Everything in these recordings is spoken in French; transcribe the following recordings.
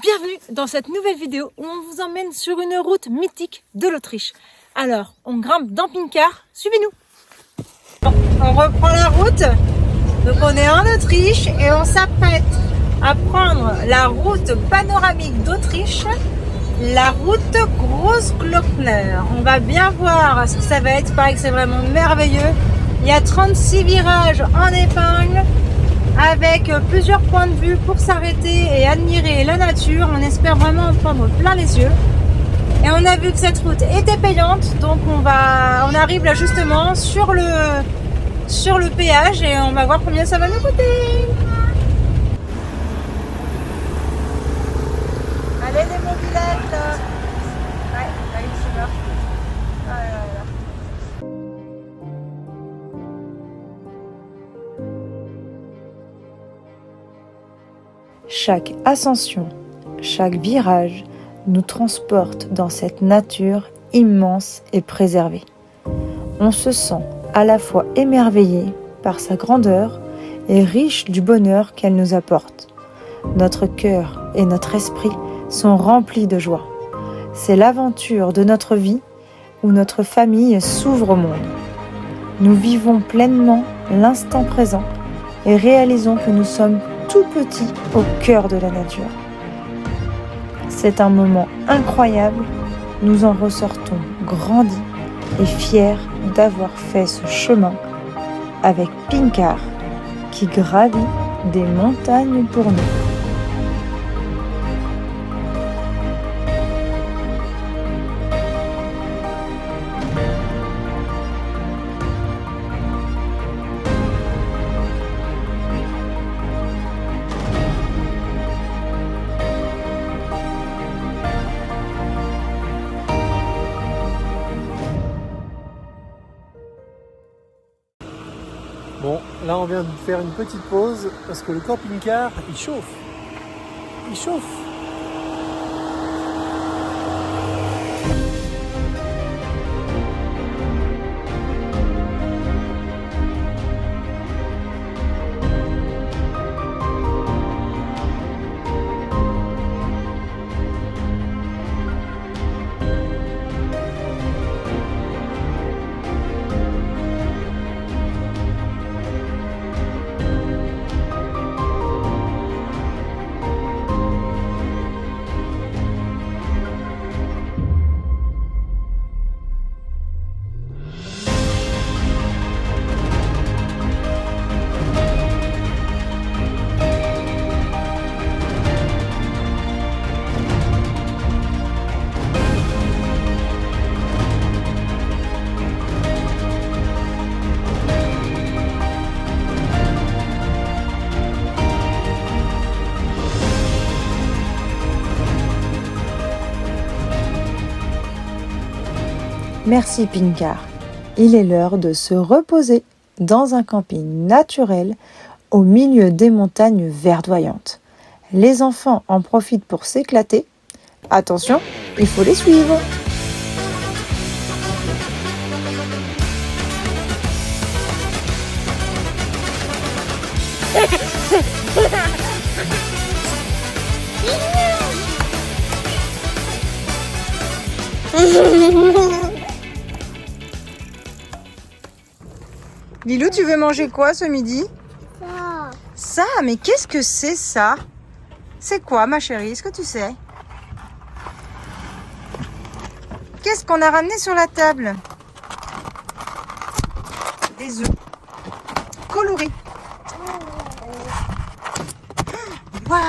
Bienvenue dans cette nouvelle vidéo où on vous emmène sur une route mythique de l'Autriche. Alors, on grimpe dans Pinkar, suivez-nous. On reprend la route, donc on est en Autriche et on s'apprête à prendre la route panoramique d'Autriche, la route Großglockner. On va bien voir ce que ça va être, il paraît que c'est vraiment merveilleux. Il y a 36 virages en épingle, avec plusieurs points de vue pour s'arrêter et admirer la nature. On espère vraiment en prendre plein les yeux. Et on a vu que cette route était payante, donc on arrive là justement sur le péage et on va voir combien ça va nous coûter. Allez les mobilettes. Ouais, là il se meurt. Chaque ascension, chaque virage nous transporte dans cette nature immense et préservée. On se sent à la fois émerveillé par sa grandeur et riche du bonheur qu'elle nous apporte. Notre cœur et notre esprit sont remplis de joie. C'est l'aventure de notre vie où notre famille s'ouvre au monde. Nous vivons pleinement l'instant présent et réalisons que nous sommes tout petit au cœur de la nature. C'est un moment incroyable, nous en ressortons grandis et fiers d'avoir fait ce chemin avec Pinkar qui gravit des montagnes pour nous. Bon, là on vient de faire une petite pause parce que le camping-car il chauffe. Il chauffe. Merci Pinkar. Il est l'heure de se reposer dans un camping naturel au milieu des montagnes verdoyantes. Les enfants en profitent pour s'éclater. Attention, il faut les suivre. Lilou, tu veux manger quoi ce midi? Ça, mais qu'est-ce que c'est ça? C'est quoi ma chérie? Est-ce que tu sais? Qu'est-ce qu'on a ramené sur la table? Des œufs colorés. Waouh,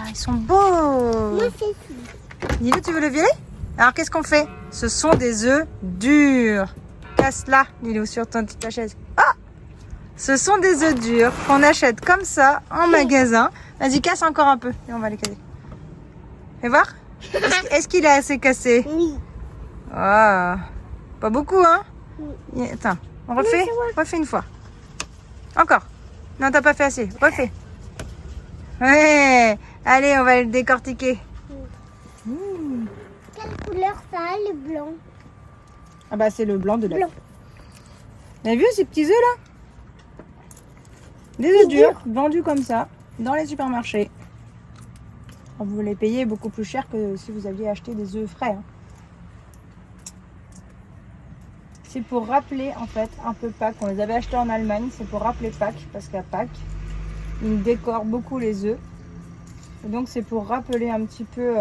ils sont beaux. Moi, c'est ça. Lilou, tu veux le violet? Alors qu'est-ce qu'on fait? Ce sont des œufs durs. Casse-la, Lilou, sur ta chaise. Ah! Ce sont des œufs durs qu'on achète comme ça en magasin. Vas-y, casse encore un peu et on va les casser. Fais voir. Est-ce qu'il est assez cassé? Oui. Ah, pas beaucoup, hein? Oui. Attends, on refait? Refais une fois. Encore. Non, t'as pas fait assez. Refais. Ouais. Allez, on va le décortiquer. Quelle couleur ça a, le blanc? Ah bah c'est le blanc de l'œuf. Blanc. T'as vu ces petits œufs là? Des œufs durs, vendus comme ça, dans les supermarchés. Vous les payez beaucoup plus cher que si vous aviez acheté des œufs frais. Hein. C'est pour rappeler en fait un peu Pâques. On les avait achetés en Allemagne, c'est pour rappeler Pâques, parce qu'à Pâques, ils décorent beaucoup les œufs. Et donc c'est pour rappeler un petit peu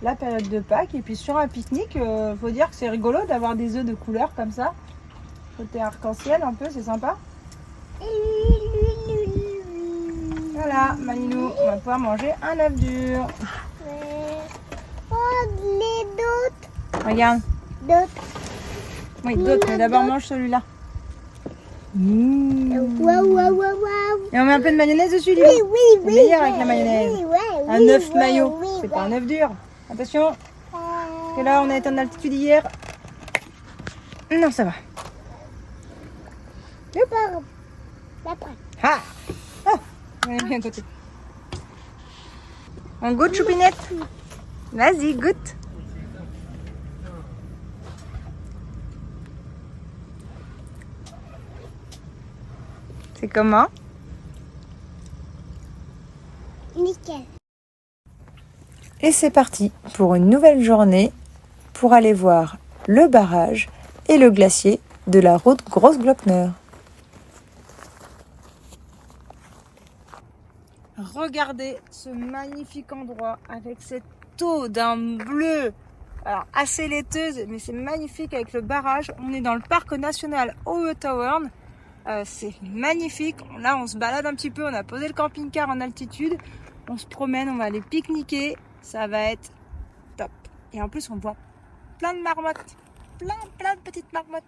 la période de Pâques. Et puis sur un pique-nique, faut dire que c'est rigolo d'avoir des œufs de couleur comme ça. Côté arc-en-ciel un peu, c'est sympa. Voilà, Manilou, on va pouvoir manger un œuf dur. Oh, les d'autres. Regarde. D'autres. Oui, d'autres, mais d'abord mange celui-là. Waouh, waouh, waouh, waouh. Et on met un peu de mayonnaise dessus, lui. Oui, oui, C'est oui. meilleur avec la mayonnaise. Oui, ouais, Un oui, œuf ouais, mayo, oui, c'est ouais. pas un œuf dur. Attention, parce que là on a été en altitude hier. Non, ça va. Après. Ah, oh, on est bien à côté. On goûte, Choupinette? Vas-y, goûte. C'est comment? Nickel. Et c'est parti pour une nouvelle journée pour aller voir le barrage et le glacier de la route Großglockner. Regardez ce magnifique endroit avec cette eau d'un bleu, alors assez laiteuse, mais c'est magnifique avec le barrage. On est dans le parc national Hohe Tauern. C'est magnifique. Là, on se balade un petit peu. On a posé le camping-car en altitude. On se promène, on va aller pique-niquer. Ça va être top. Et en plus, on voit plein de marmottes. Plein de petites marmottes.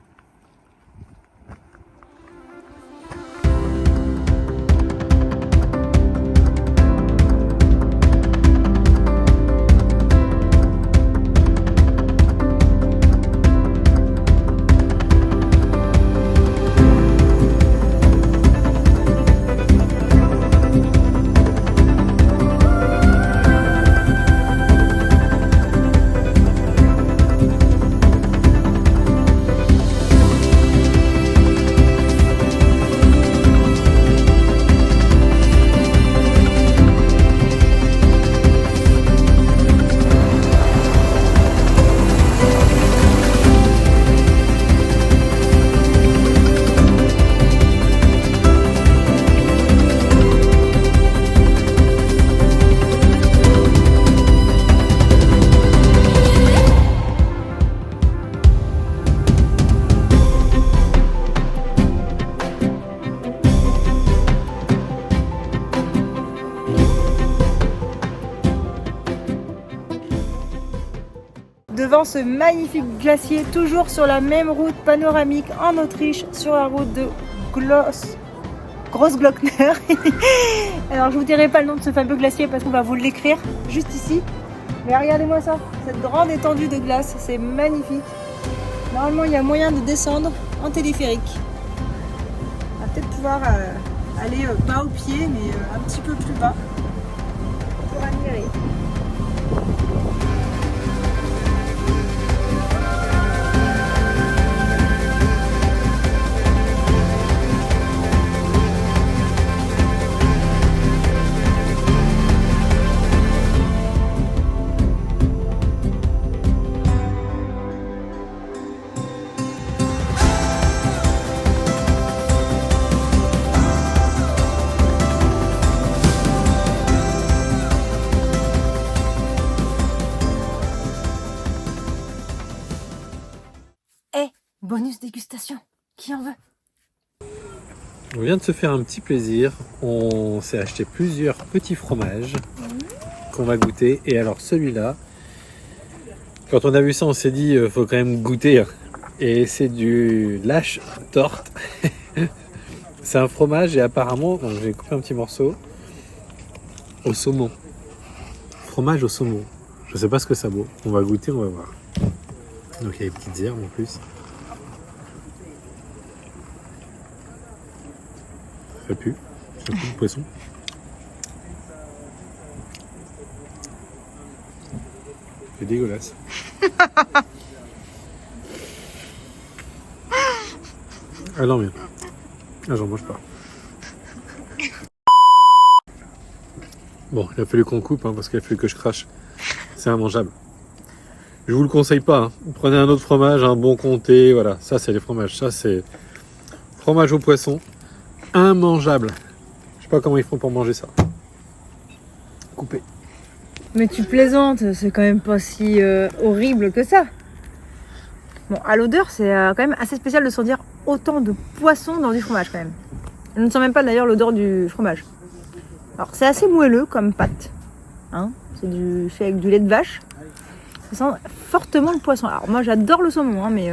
Devant ce magnifique glacier, toujours sur la même route panoramique en Autriche, sur la route de Großglockner. Alors je vous dirai pas le nom de ce fameux glacier parce qu'on va vous l'écrire juste ici. Mais regardez-moi ça, cette grande étendue de glace, c'est magnifique. Normalement il y a moyen de descendre en téléphérique. On va peut-être pouvoir aller pas au pied mais un petit peu plus bas pour admirer. Bonus dégustation, qui en veut? On vient de se faire un petit plaisir. On s'est acheté plusieurs petits fromages qu'on va goûter. Et alors celui-là, quand on a vu ça, on s'est dit faut quand même goûter. Et c'est du lâche torte. C'est un fromage et apparemment, j'ai coupé un petit morceau au saumon. Fromage au saumon. Je sais pas ce que ça vaut. On va goûter, on va voir. Donc il y a des petites herbes en plus. Ça pue le poisson. C'est dégueulasse. Ah non mais... Ah j'en mange pas. Bon, il a fallu qu'on coupe, hein, parce qu'il a fallu que je crache. C'est immangeable. Je vous le conseille pas. Hein. Prenez un autre fromage, un bon comté, voilà. Ça, c'est les fromages. Ça, c'est fromage au poisson. Immangeable. Je sais pas comment ils font pour manger ça. Coupé. Mais tu plaisantes, c'est quand même pas si horrible que ça. Bon, à l'odeur, c'est quand même assez spécial de sentir autant de poisson dans du fromage quand même. Je ne sens même pas d'ailleurs l'odeur du fromage. Alors c'est assez moelleux comme pâte. Hein, c'est fait avec du lait de vache. Ça sent fortement le poisson. Alors moi j'adore le saumon, hein, mais...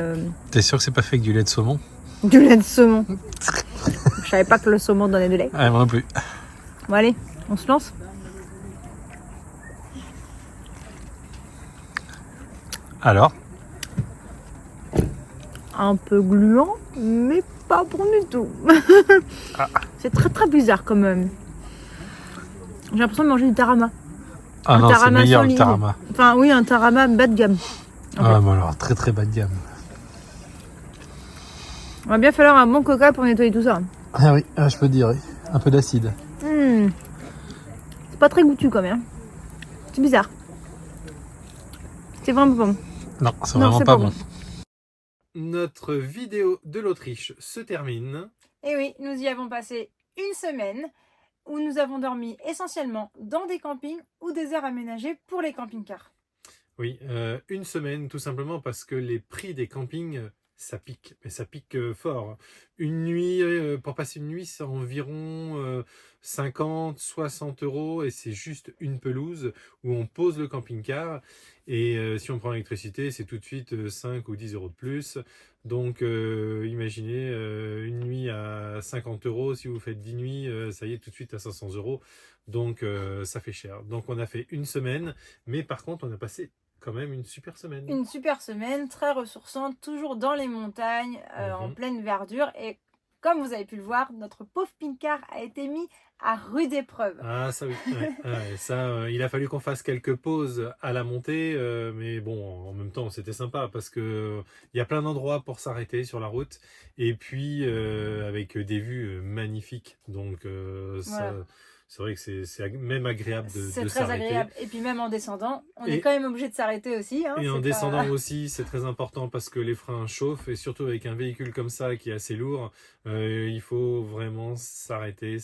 T'es sûr que c'est pas fait avec du lait de saumon? Du lait de saumon. Je savais pas que le saumon donnait du lait. Ah, moi non plus. Bon allez, on se lance. Alors? Un peu gluant, mais pas bon du tout. C'est très très bizarre quand même. J'ai l'impression de manger du tarama. Ah un non, c'est tarama meilleur sans le ligne. tarama. Enfin oui, un tarama bas de gamme. Ah, mais alors très très bas de gamme. Il va bien falloir un bon coca pour nettoyer tout ça. Ah oui, je peux te dire, oui. Un peu d'acide. C'est pas très goûtu quand même. C'est bizarre. C'est vraiment bon. Non, c'est Non, vraiment c'est pas pas bon. Notre vidéo de l'Autriche se termine. Et oui, nous y avons passé une semaine où nous avons dormi essentiellement dans des campings ou des aires aménagées pour les camping-cars. Oui, une semaine tout simplement parce que les prix des campings, ça pique. Mais ça pique fort. Une nuit, pour passer une nuit, c'est environ 50, 60 euros et c'est juste une pelouse où on pose le camping-car. Et si on prend l'électricité, c'est tout de suite 5 ou 10 euros de plus. Donc imaginez une nuit à 50 euros, si vous faites 10 nuits, ça y est tout de suite à 500 euros. Donc ça fait cher. Donc on a fait une semaine, mais par contre on a passé quand même une super semaine. Une super semaine, très ressourçante, toujours dans les montagnes, en pleine verdure. Et comme vous avez pu le voir, notre pauvre Pinkar a été mis à rude épreuve. Ah ça oui, ouais, ça, il a fallu qu'on fasse quelques pauses à la montée, mais bon, en même temps c'était sympa parce que il y a plein d'endroits pour s'arrêter sur la route et puis avec des vues magnifiques, donc Voilà. c'est vrai que c'est même agréable de C'est très s'arrêter. agréable. Et puis même en descendant, on est quand même obligé de s'arrêter aussi. Hein, Et en c'est descendant pas... aussi, c'est très important parce que les freins chauffent et surtout avec un véhicule comme ça qui est assez lourd, il faut vraiment s'arrêter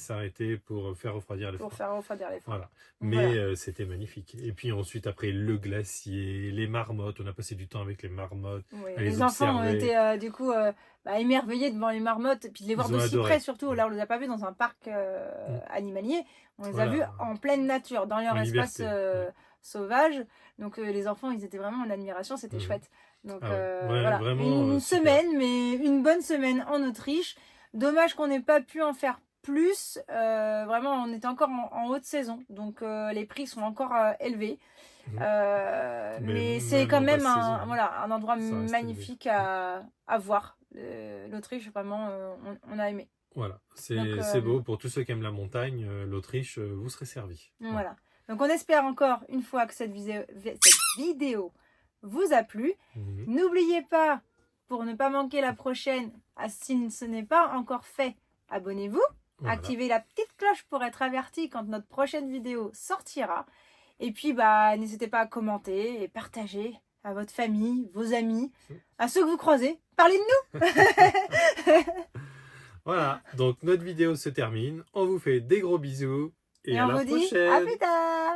pour faire refroidir les freins. Pour faire refroidir les freins. Voilà. Mais c'était magnifique. Et puis ensuite, après, le glacier, les marmottes, on a passé du temps avec les marmottes. Oui. À Les enfants ont observer. été du coup émerveillés devant les marmottes, et puis de les voir Ils ont d'aussi adoré. près surtout. Là, on les a pas vus dans un parc animalier, on les a Voilà. vus en pleine nature, dans leur En espace liberté, sauvage. Donc les enfants, ils étaient vraiment en admiration, c'était chouette. Donc Ah ouais. voilà, Vraiment, une super. semaine, mais une bonne semaine en Autriche. Dommage qu'on n'ait pas pu en faire plus. Vraiment, on était encore en haute saison, donc les prix sont encore élevés. Mais c'est quand même un endroit magnifique à voir. L'Autriche, vraiment, on a aimé. Voilà, c'est beau. Pour tous ceux qui aiment la montagne, l'Autriche, vous serez servis. Voilà. Donc on espère encore une fois que cette vidéo vous a plu. N'oubliez pas, pour ne pas manquer la prochaine, si ce n'est pas encore fait, abonnez-vous. Voilà. Activez la petite cloche pour être averti quand notre prochaine vidéo sortira. Et puis, n'hésitez pas à commenter et partager à votre famille, vos amis, à ceux que vous croisez. Parlez de nous. Voilà, donc notre vidéo se termine. On vous fait des gros bisous et à on la vous dit prochaine. à plus tard.